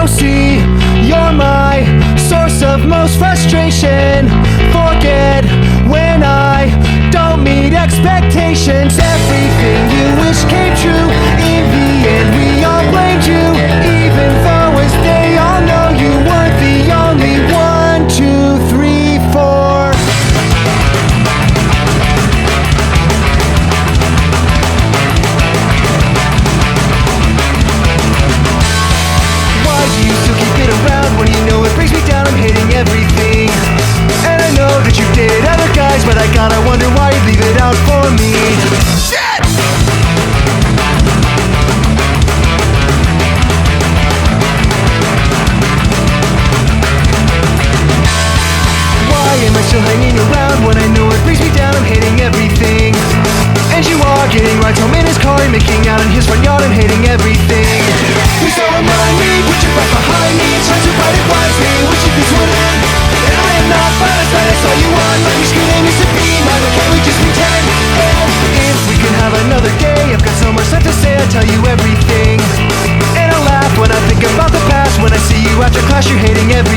So see, you're my source of most frustration. Forget when I don't meet expectations. Everything you wish came true. In the end, we all blamed you, even though as they all know you weren't the only 1, 2, 3, 4. Why do you still keep it around when you know it brings me down? I'm hating everything, and I know that you date other guys, but I gotta wonder why you leave it out for me. Shit! Why am I still hanging around when I know it brings me down? I'm hating everything. And you are getting rides home in his car and making out in his front yard. I'm hating everything. Please don't remind me, put your back behind me, try to fight it wisely, wishing this would end. And I am not fine as I saw you on my screen and used to be mine, but can't we just pretend? And if we could have another day, I've got so much left to say, I'll tell you everything. And I laugh when I think about the past, when I see you after class, you're hating everything.